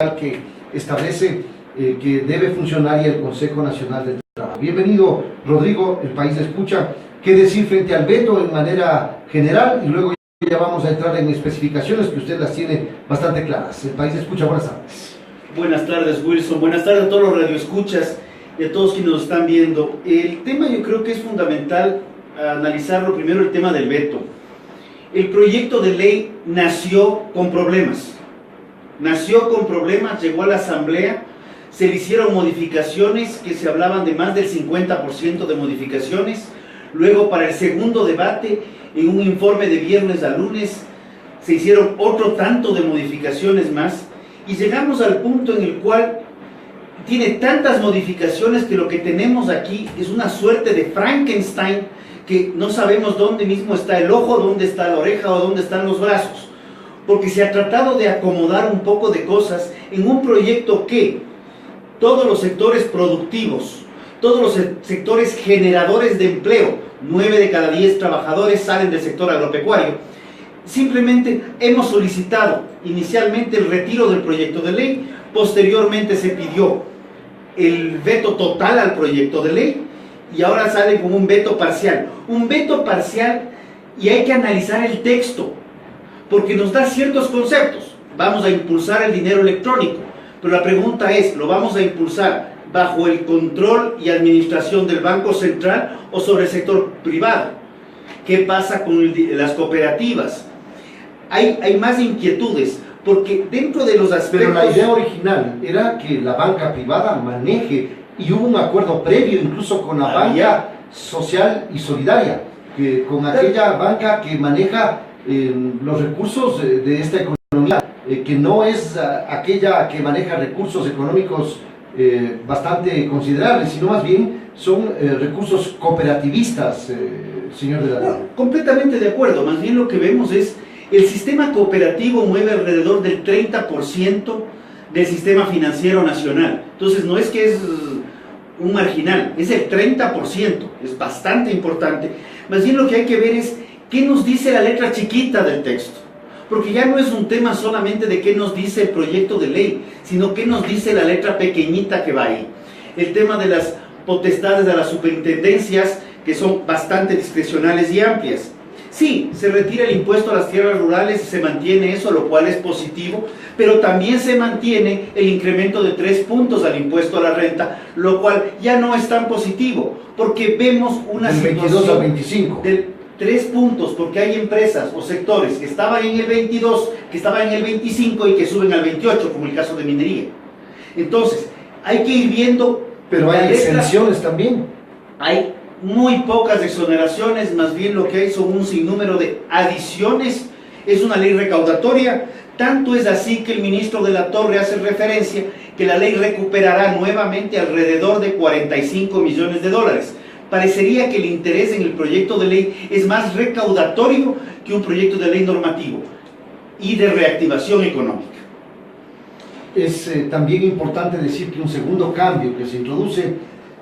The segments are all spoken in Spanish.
que establece que debe funcionar y el Consejo Nacional del Trabajo. Bienvenido, Rodrigo, el país escucha. ¿Qué decir frente al veto en manera general? Y luego ya vamos a entrar en especificaciones que usted las tiene bastante claras. El país escucha, buenas tardes. Buenas tardes, Wilson. Buenas tardes a todos los radioescuchas y a todos quienes nos están viendo. El tema yo creo que es fundamental analizarlo primero, el tema del veto. El proyecto de ley nació con problemas. Llegó a la Asamblea, se le hicieron modificaciones que se hablaban de más del 50% de modificaciones. Luego, para el segundo debate, en un informe de viernes a lunes, se hicieron otro tanto de modificaciones más, y llegamos al punto en el cual tiene tantas modificaciones que lo que tenemos aquí es una suerte de Frankenstein, que no sabemos dónde mismo está el ojo, dónde está la oreja o dónde están los brazos, porque se ha tratado de acomodar un poco de cosas en un proyecto que todos los sectores productivos, todos los sectores generadores de empleo, 9 de cada 10 trabajadores salen del sector agropecuario. Simplemente hemos solicitado inicialmente el retiro del proyecto de ley, posteriormente se pidió el veto total al proyecto de ley y ahora sale con un veto parcial. Un veto parcial, y hay que analizar el texto, porque nos da ciertos conceptos. Vamos a impulsar el dinero electrónico, pero la pregunta es, ¿lo vamos a impulsar bajo el control y administración del Banco Central o sobre el sector privado? ¿Qué pasa con las cooperativas? Hay más inquietudes, porque dentro de los aspectos... Pero la idea original era que la banca privada maneje, y hubo un acuerdo previo incluso con la banca social y solidaria, que con aquella banca que maneja los recursos de esta economía, que no es aquella que maneja recursos económicos bastante considerables, sino más bien son recursos cooperativistas, señor de la Ley. Completamente de acuerdo. Más bien lo que vemos es el sistema cooperativo mueve alrededor del 30% del sistema financiero nacional. Entonces no es que es un marginal, es el 30%, es bastante importante. Más bien lo que hay que ver es qué nos dice la letra chiquita del texto, porque ya no es un tema solamente de qué nos dice el proyecto de ley, sino qué nos dice la letra pequeñita que va ahí. El tema de las potestades de las superintendencias, que son bastante discrecionales y amplias. Sí, se retira el impuesto a las tierras rurales y se mantiene eso, lo cual es positivo, pero también se mantiene el incremento de 3 puntos al impuesto a la renta, lo cual ya no es tan positivo, porque vemos una situación... Del 22 al 25. Del 3 puntos, porque hay empresas o sectores que estaban en el 22, que estaban en el 25 y que suben al 28, como el caso de minería. Entonces, hay que ir viendo... Pero hay exenciones también. Hay muy pocas exoneraciones, más bien lo que hay son un sinnúmero de adiciones. Es una ley recaudatoria, tanto es así que el ministro de la Torre hace referencia que la ley recuperará nuevamente alrededor de 45 millones de dólares. Parecería que el interés en el proyecto de ley es más recaudatorio que un proyecto de ley normativo y de reactivación económica. Es también importante decir que un segundo cambio que se introduce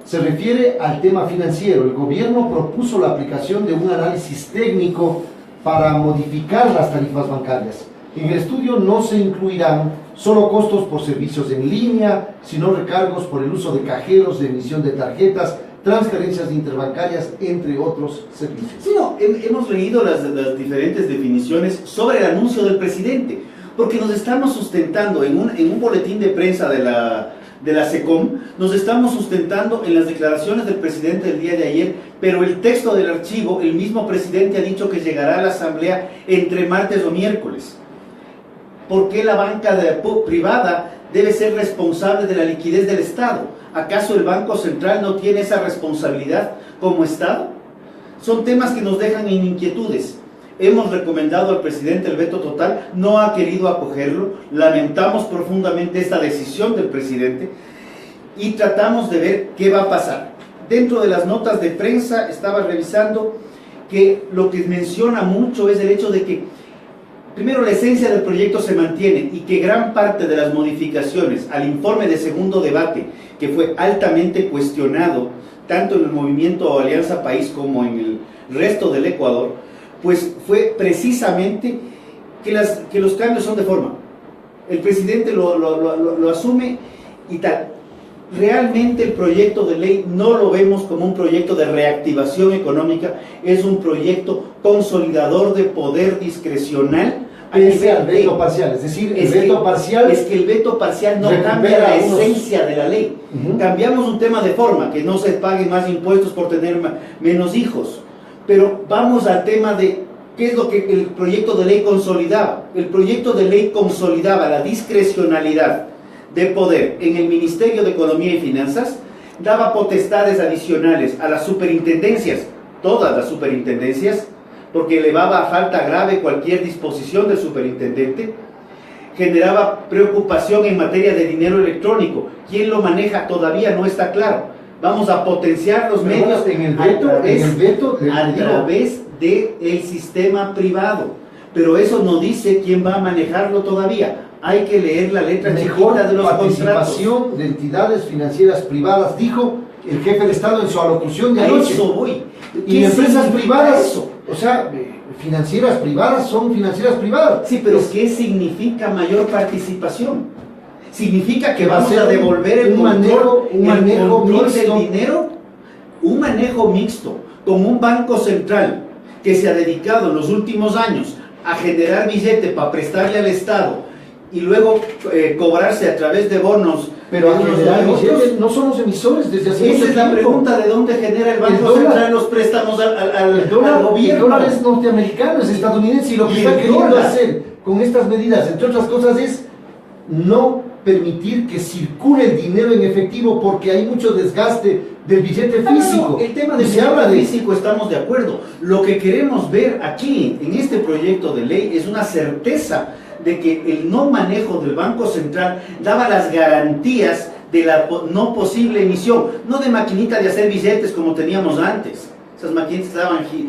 se refiere al tema financiero. El gobierno propuso la aplicación de un análisis técnico para modificar las tarifas bancarias. En el estudio no se incluirán solo costos por servicios en línea, sino recargos por el uso de cajeros de emisión de tarjetas, transferencias interbancarias, entre otros servicios. Sí, no, hemos leído las diferentes definiciones sobre el anuncio del presidente, porque nos estamos sustentando en un boletín de prensa de la SECOM, nos estamos sustentando en las declaraciones del presidente del día de ayer, pero el texto del archivo, el mismo presidente ha dicho que llegará a la Asamblea entre martes o miércoles. ¿Por qué la banca privada debe ser responsable de la liquidez del Estado? ¿Acaso el Banco Central no tiene esa responsabilidad como Estado? Son temas que nos dejan en inquietudes. Hemos recomendado al presidente el veto total, no ha querido acogerlo, lamentamos profundamente esta decisión del presidente y tratamos de ver qué va a pasar. Dentro de las notas de prensa estaba revisando que lo que menciona mucho es el hecho de que primero la esencia del proyecto se mantiene y que gran parte de las modificaciones al informe de segundo debate, que fue altamente cuestionado tanto en el movimiento Alianza País como en el resto del Ecuador, pues fue precisamente que los cambios son de forma. El presidente lo asume y tal. Realmente el proyecto de ley no lo vemos como un proyecto de reactivación económica, es un proyecto consolidador de poder discrecional. Pese al veto parcial, es decir, el veto parcial... Es que el veto parcial no cambia la esencia de la ley. Cambiamos un tema de forma, que no se paguen más impuestos por tener menos hijos. Pero vamos al tema de qué es lo que el proyecto de ley consolidaba. El proyecto de ley consolidaba la discrecionalidad de poder en el Ministerio de Economía y Finanzas, daba potestades adicionales a las superintendencias, todas las superintendencias, porque elevaba a falta grave cualquier disposición del superintendente, generaba preocupación en materia de dinero electrónico. ¿Quién lo maneja? Todavía no está claro. Vamos a potenciar los medios en el veto, a través del sistema privado. Pero eso no dice quién va a manejarlo todavía. Hay que leer la letra chiquita de los participación contratos. De entidades financieras privadas, dijo el jefe de Estado en su alocución de anoche. A eso voy. Y empresas privadas, eso? o sea, financieras privadas son financieras privadas. Sí, pero ¿qué significa mayor participación? ¿Significa que vamos a devolver el control del dinero? Un manejo mixto, como un banco central que se ha dedicado en los últimos años a generar billete para prestarle al Estado y luego cobrarse a través de bonos. Pero a generar billetes no son los emisores desde hace mucho tiempo. Esa es la pregunta, ¿de dónde genera el Banco Central los préstamos al gobierno? El dólar es norteamericano, es estadounidense, y lo que está queriendo hacer con estas medidas, entre otras cosas, es no permitir que circule el dinero en efectivo, porque hay mucho desgaste del billete físico. No, el tema del billete físico estamos de acuerdo. Lo que queremos ver aquí, en este proyecto de ley, es una certeza de que el no manejo del Banco Central daba las garantías de la no posible emisión, no de maquinita de hacer billetes como teníamos antes. Esas maquinitas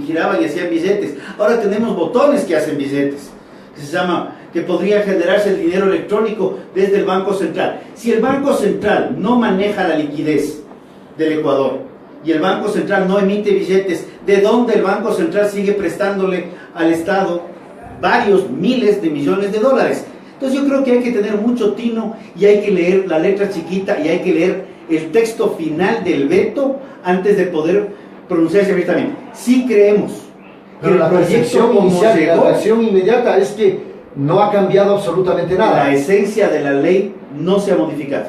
giraban y hacían billetes. Ahora tenemos botones que hacen billetes, que podría generarse el dinero electrónico desde el Banco Central. Si el Banco Central no maneja la liquidez del Ecuador y el Banco Central no emite billetes, ¿de dónde el Banco Central sigue prestándole al Estado varios miles de millones de dólares? Entonces yo creo que hay que tener mucho tino y hay que leer la letra chiquita y hay que leer el texto final del veto antes de poder pronunciarse abiertamente. Sí creemos que pero la percepción inicial y la reacción inmediata es que no ha cambiado absolutamente nada. La esencia de la ley no se ha modificado.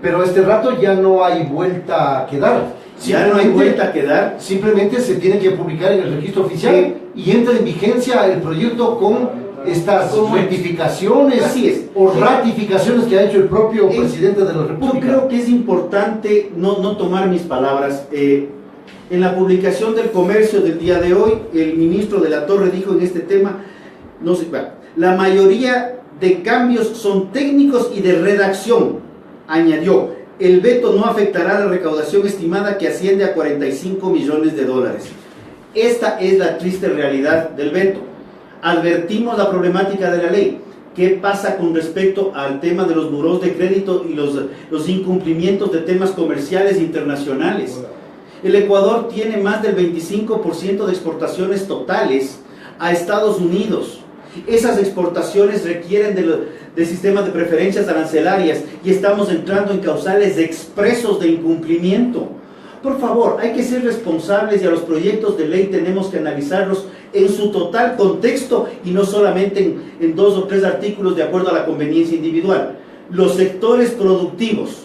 Pero este rato ya no hay vuelta a quedar. Ya no hay vuelta a quedar. Simplemente se tiene que publicar en el registro oficial y entra en vigencia el proyecto con estas rectificaciones o ratificaciones que ha hecho el propio presidente de la República. Yo creo que es importante no tomar mis palabras. En la publicación del Comercio del día de hoy, el ministro de la Torre dijo en este tema, la mayoría de cambios son técnicos y de redacción. Añadió, el veto no afectará la recaudación estimada que asciende a 45 millones de dólares. Esta es la triste realidad del veto. Advertimos la problemática de la ley. ¿Qué pasa con respecto al tema de los burós de crédito y los incumplimientos de temas comerciales internacionales? El Ecuador tiene más del 25% de exportaciones totales a Estados Unidos. Esas exportaciones requieren del sistema de preferencias arancelarias y estamos entrando en causales expresos de incumplimiento. Por favor, hay que ser responsables y a los proyectos de ley tenemos que analizarlos en su total contexto y no solamente en 2 o 3 artículos de acuerdo a la conveniencia individual. Los sectores productivos,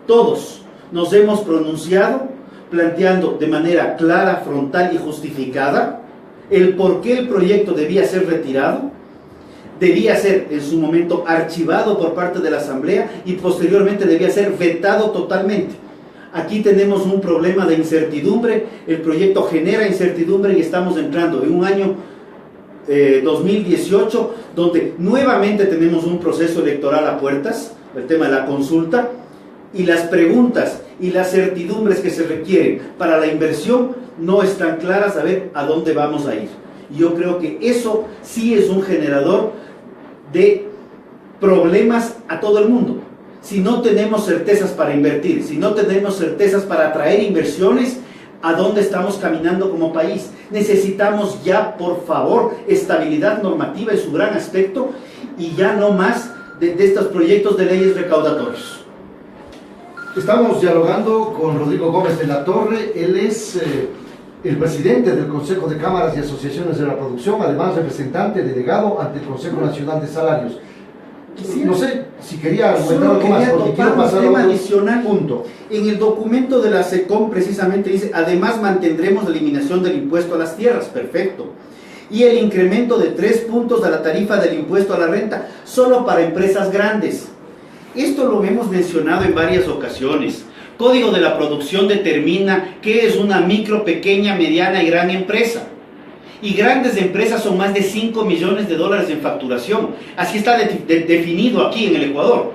todos, nos hemos pronunciado planteando de manera clara, frontal y justificada el por qué el proyecto debía ser retirado, debía ser en su momento archivado por parte de la Asamblea y posteriormente debía ser vetado totalmente. Aquí tenemos un problema de incertidumbre, el proyecto genera incertidumbre y estamos entrando en un año 2018 donde nuevamente tenemos un proceso electoral a puertas, el tema de la consulta, y las preguntas y las certidumbres que se requieren para la inversión no están claras a ver a dónde vamos a ir. Y yo creo que eso sí es un generador de problemas a todo el mundo. Si no tenemos certezas para invertir, si no tenemos certezas para atraer inversiones, ¿a dónde estamos caminando como país? Necesitamos ya, por favor, estabilidad normativa en su gran aspecto y ya no más de estos proyectos de leyes recaudatorios. Estamos dialogando con Rodrigo Gómez de la Torre. Él es el presidente del Consejo de Cámaras y Asociaciones de la Producción, además representante delegado ante el Consejo Nacional de Salarios. No sé si quería argumentar algo más, porque quiero pasar a tema otro adicional. punto. En el documento de la SECOM precisamente dice, además mantendremos la eliminación del impuesto a las tierras, perfecto, y el incremento de 3 puntos de la tarifa del impuesto a la renta, solo para empresas grandes. Esto lo hemos mencionado en varias ocasiones. Código de la Producción determina qué es una micro, pequeña, mediana y gran empresa. Y grandes empresas son más de 5 millones de dólares en facturación. Así está definido aquí en el Ecuador.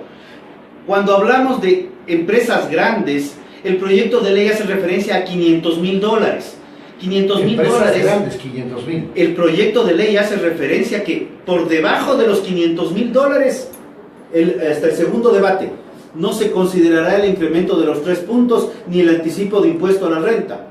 Cuando hablamos de empresas grandes, el proyecto de ley hace referencia a 500.000 dólares. 500.000 dólares. Grandes, 500.000. El proyecto de ley hace referencia que por debajo de los 500.000 dólares, hasta el segundo debate, no se considerará el incremento de los 3 puntos ni el anticipo de impuesto a la renta.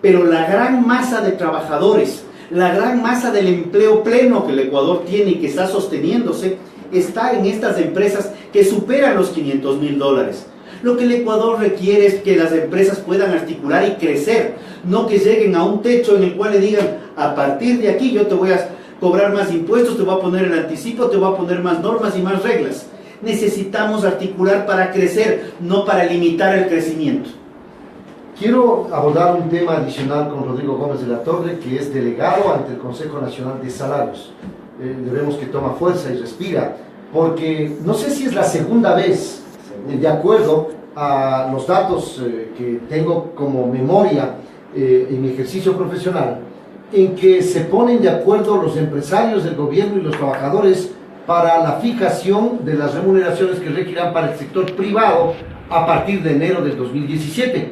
Pero la gran masa de trabajadores, la gran masa del empleo pleno que el Ecuador tiene y que está sosteniéndose, está en estas empresas que superan los 500.000 dólares. Lo que el Ecuador requiere es que las empresas puedan articular y crecer, no que lleguen a un techo en el cual le digan, a partir de aquí yo te voy a cobrar más impuestos, te voy a poner el anticipo, te voy a poner más normas y más reglas. Necesitamos articular para crecer, no para limitar el crecimiento. Quiero abordar un tema adicional con Rodrigo Gómez de la Torre, que es delegado ante el Consejo Nacional de Salarios. Debemos que toma fuerza y respira, porque no sé si es la segunda vez, de acuerdo a los datos que tengo como memoria en mi ejercicio profesional, en que se ponen de acuerdo los empresarios del gobierno y los trabajadores para la fijación de las remuneraciones que requerirán para el sector privado a partir de enero del 2017.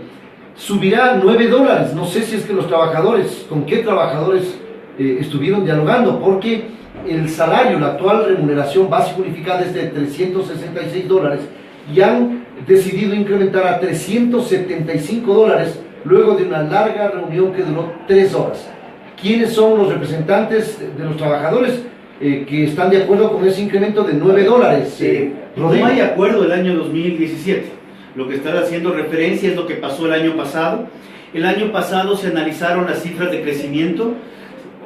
Subirá 9 dólares, no sé si es que los trabajadores, con qué trabajadores estuvieron dialogando, porque el salario, la actual remuneración básica unificada es de 366 dólares y han decidido incrementar a 375 dólares luego de una larga reunión que duró 3 horas. ¿Quiénes son los representantes de los trabajadores que están de acuerdo con ese incremento de 9 dólares? No hay acuerdo del año 2017. Lo que está haciendo referencia es lo que pasó el año pasado. El año pasado se analizaron las cifras de crecimiento,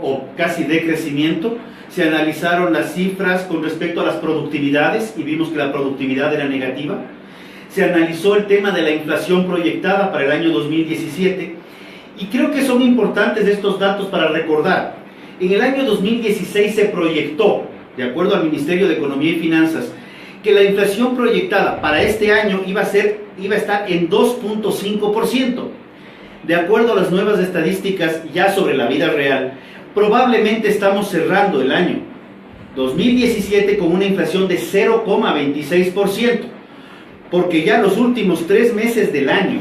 o casi de crecimiento. Se analizaron las cifras con respecto a las productividades y vimos que la productividad era negativa. Se analizó el tema de la inflación proyectada para el año 2017. Y creo que son importantes estos datos para recordar. En el año 2016 se proyectó, de acuerdo al Ministerio de Economía y Finanzas, que la inflación proyectada para este año iba a estar en 2.5%. De acuerdo a las nuevas estadísticas ya sobre la vida real, probablemente estamos cerrando el año 2017 con una inflación de 0,26%, porque ya los últimos 3 meses del año,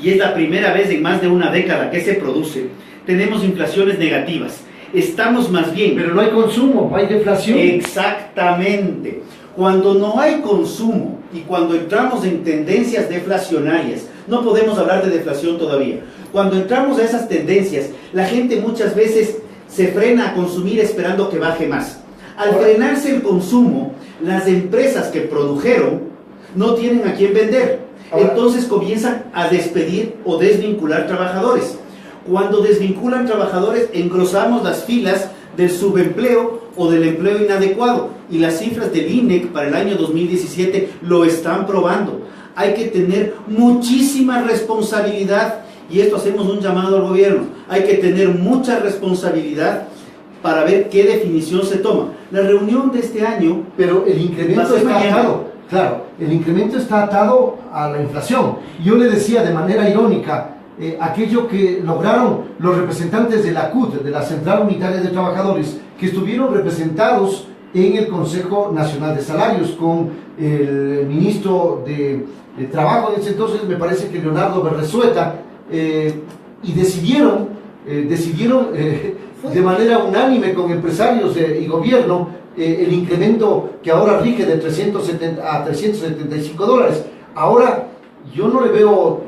y es la primera vez en más de una década que se produce, tenemos inflaciones negativas. Estamos más bien... Pero no hay consumo, hay deflación. Exactamente. Cuando no hay consumo y cuando entramos en tendencias deflacionarias, no podemos hablar de deflación todavía. Cuando entramos a esas tendencias, la gente muchas veces se frena a consumir esperando que baje más. Al frenarse el consumo, las empresas que produjeron no tienen a quién vender. Entonces comienzan a despedir o desvincular trabajadores. Cuando desvinculan trabajadores, engrosamos las filas del subempleo o del empleo inadecuado. Y las cifras del INEC para el año 2017 lo están probando. Hay que tener muchísima responsabilidad, y esto hacemos un llamado al gobierno. Hay que tener mucha responsabilidad para ver qué definición se toma. La reunión de este año... Pero el incremento está atado, claro, el incremento está atado a la inflación. Yo le decía de manera irónica, aquello que lograron los representantes de la CUT, de la Central Unitaria de Trabajadores, que estuvieron representados en el Consejo Nacional de Salarios con el ministro de Trabajo en ese entonces, me parece que Leonardo Berresueta, y decidieron de manera unánime con empresarios y gobierno el incremento que ahora rige de 370 a 375 dólares. Ahora yo no le veo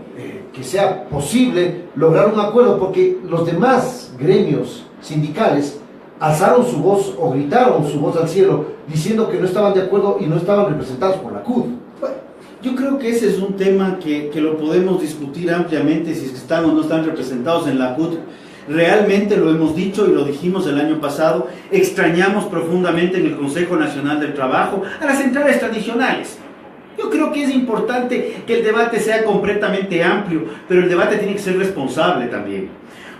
que sea posible lograr un acuerdo, porque los demás gremios sindicales alzaron su voz o gritaron su voz al cielo diciendo que no estaban de acuerdo y no estaban representados por la CUT. Bueno, yo creo que ese es un tema que lo podemos discutir ampliamente, si es que están o no están representados en la CUT. Realmente lo hemos dicho y lo dijimos el año pasado, extrañamos profundamente en el Consejo Nacional del Trabajo a las centrales tradicionales. Yo creo que es importante que el debate sea completamente amplio, pero el debate tiene que ser responsable también.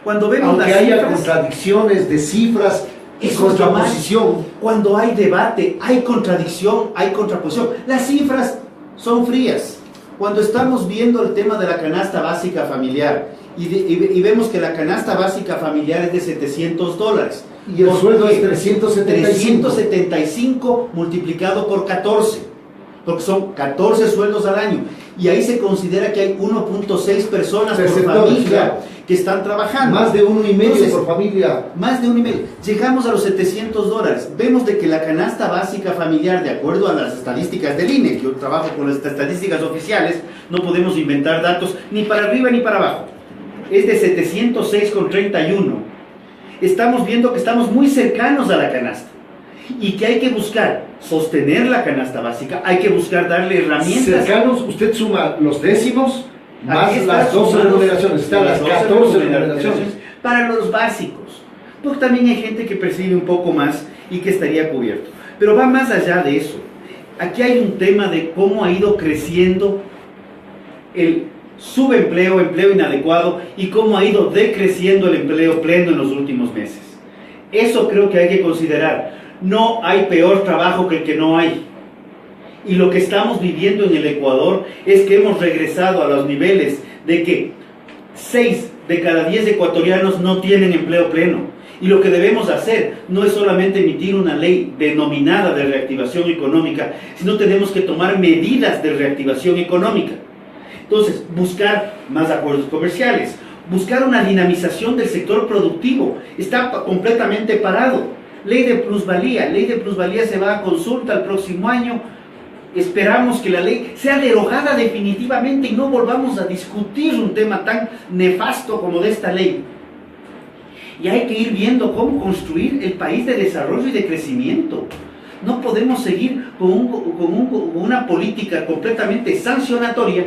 Cuando vemos aunque las haya cifras, contradicciones de cifras y eso es lo más. contraposición. Cuando hay debate, hay contradicción, hay contraposición. Las cifras son frías. Cuando estamos viendo el tema de la canasta básica familiar y vemos que la canasta básica familiar es de $700 Y el sueldo es 375. 375 multiplicado por 14, porque son 14 sueldos al año. Y ahí se considera que hay 1.6 personas por Perceptores, familia claro, que están trabajando. más de 1,5 Entonces, por familia. Más de 1,5. Llegamos a los $700. Vemos de que la canasta básica familiar, de acuerdo a las estadísticas del INE, que yo trabajo con las estadísticas oficiales, no podemos inventar datos ni para arriba ni para abajo, es de 706,31. Estamos viendo que estamos muy cercanos a la canasta y que hay que buscar sostener la canasta básica, hay que buscar darle herramientas. Cercanos, usted suma los décimos más Aquí está las 12 sumando remuneraciones, están las 12 14 remuneraciones. para los básicos, porque también hay gente que percibe un poco más y que estaría cubierto, pero va más allá de eso. Aquí hay un tema de cómo ha ido creciendo el subempleo, empleo inadecuado, y cómo ha ido decreciendo el empleo pleno en los últimos meses. Eso creo que hay que considerar. No hay peor trabajo que el que no hay. Y lo que estamos viviendo en el Ecuador es que hemos regresado a los niveles de que 6 de cada 10 ecuatorianos no tienen empleo pleno. Y lo que debemos hacer no es solamente emitir una ley denominada de reactivación económica, sino tenemos que tomar medidas de reactivación económica. Entonces, buscar más acuerdos comerciales, buscar una dinamización del sector productivo. Está completamente parado. Ley de plusvalía se va a consulta el próximo año. Esperamos que la ley sea derogada definitivamente y no volvamos a discutir un tema tan nefasto como de esta ley. Y hay que ir viendo cómo construir el país de desarrollo y de crecimiento. No podemos seguir con una política completamente sancionatoria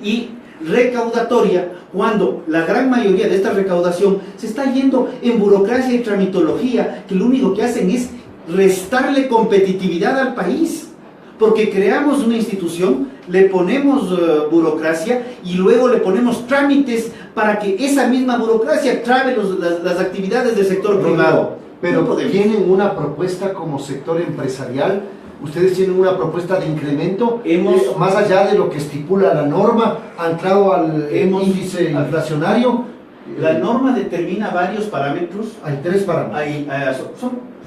y recaudatoria cuando la gran mayoría de esta recaudación se está yendo en burocracia y tramitología, que lo único que hacen es restarle competitividad al país, porque creamos una institución, le ponemos burocracia y luego le ponemos trámites para que esa misma burocracia trabe las actividades del sector privado. Pero no podemos. ¿tienen una propuesta como sector empresarial? ¿Ustedes tienen una propuesta de incremento? Más allá de lo que estipula la norma, anclado al índice inflacionario. La norma determina varios parámetros. Hay 3 parámetros.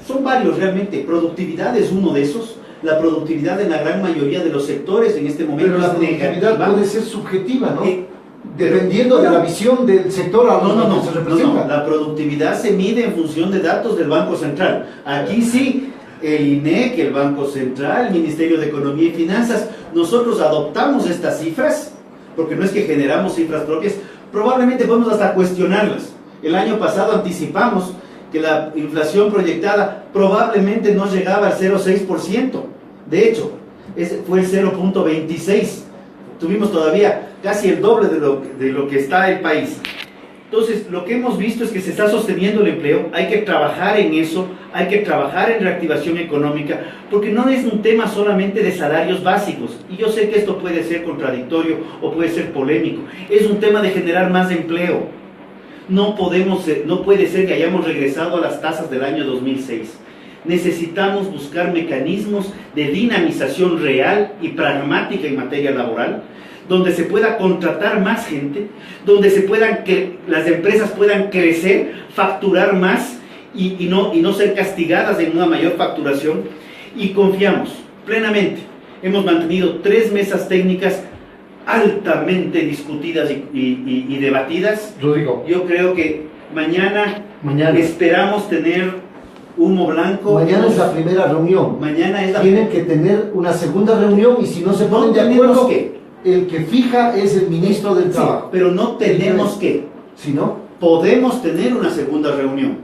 Son varios realmente. Productividad es uno de esos. La productividad en la gran mayoría de los sectores en este momento Pero la es productividad negativa. puede ser subjetiva, ¿no? Dependiendo de la visión del sector a lo que se representa. La productividad se mide en función de datos del Banco Central. Aquí sí, el INEC, el Banco Central, el Ministerio de Economía y Finanzas, nosotros adoptamos estas cifras, porque no es que generamos cifras propias, probablemente podemos hasta cuestionarlas. El año pasado anticipamos que la inflación proyectada probablemente no llegaba al 0,6%. De hecho, fue el 0,26%. Tuvimos todavía casi el doble de lo que está el país. Entonces, lo que hemos visto es que se está sosteniendo el empleo, hay que trabajar en eso, hay que trabajar en reactivación económica, porque no es un tema solamente de salarios básicos, y yo sé que esto puede ser contradictorio o puede ser polémico, es un tema de generar más empleo. No puede ser que hayamos regresado a las tasas del año 2006. Necesitamos buscar mecanismos de dinamización real y pragmática en materia laboral, donde se pueda contratar más gente, donde las empresas puedan crecer, facturar más y no ser castigadas en una mayor facturación. Y confiamos plenamente. Hemos mantenido 3 mesas técnicas altamente discutidas y debatidas. Rodrigo, Yo creo que mañana esperamos tener humo blanco. Mañana es la primera reunión. Tienen que tener una segunda reunión y si no se ponen de acuerdo, el que fija es el ministro del Trabajo. Pero no tenemos que. Si no, podemos tener una segunda reunión.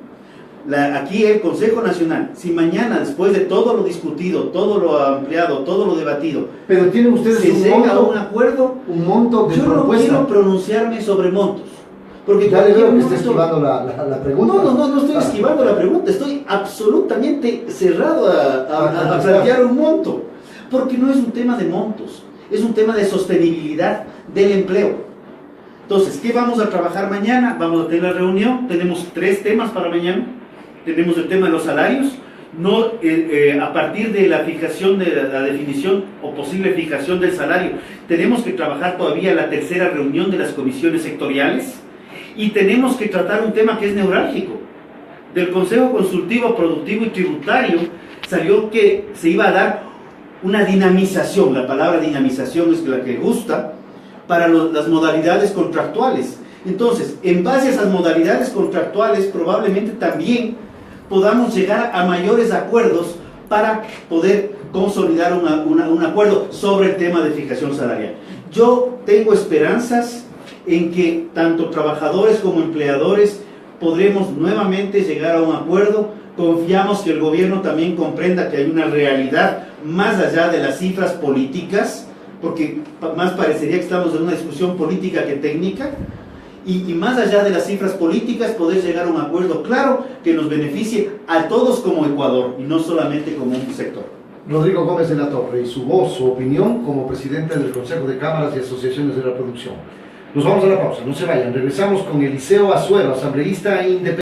aquí el Consejo Nacional, si mañana, después de todo lo discutido, todo lo ampliado, todo lo debatido, pero tienen ustedes se llega a un acuerdo, un monto de yo no propuesta. quiero pronunciarme sobre montos. Porque Ya le veo que monto, está esquivando la pregunta. no estoy esquivando la pregunta, estoy absolutamente cerrado a plantear un monto, porque no es un tema de montos, es un tema de sostenibilidad del empleo. Entonces, ¿qué vamos a trabajar mañana? Vamos a tener la reunión, tenemos 3 temas para mañana. Tenemos el tema de los salarios, a partir de la fijación de la definición o posible fijación del salario, tenemos que trabajar todavía la 3ª reunión de las comisiones sectoriales y tenemos que tratar un tema que es neurálgico. Del Consejo Consultivo Productivo y Tributario salió que se iba a dar una dinamización, la palabra dinamización es la que gusta, para las modalidades contractuales. Entonces, en base a esas modalidades contractuales, probablemente también podamos llegar a mayores acuerdos para poder consolidar un acuerdo sobre el tema de fijación salarial. Yo tengo esperanzas en que tanto trabajadores como empleadores podremos nuevamente llegar a un acuerdo. Confiamos que el gobierno también comprenda que hay una realidad más allá de las cifras políticas, porque más parecería que estamos en una discusión política que técnica, y más allá de las cifras políticas poder llegar a un acuerdo claro que nos beneficie a todos como Ecuador y no solamente como un sector. Rodrigo Gómez de la Torre, y su voz, su opinión como presidente del Consejo de Cámaras y Asociaciones de la Producción. Nos vamos a la pausa, no se vayan, regresamos con Eliseo Azuero, asambleísta independiente.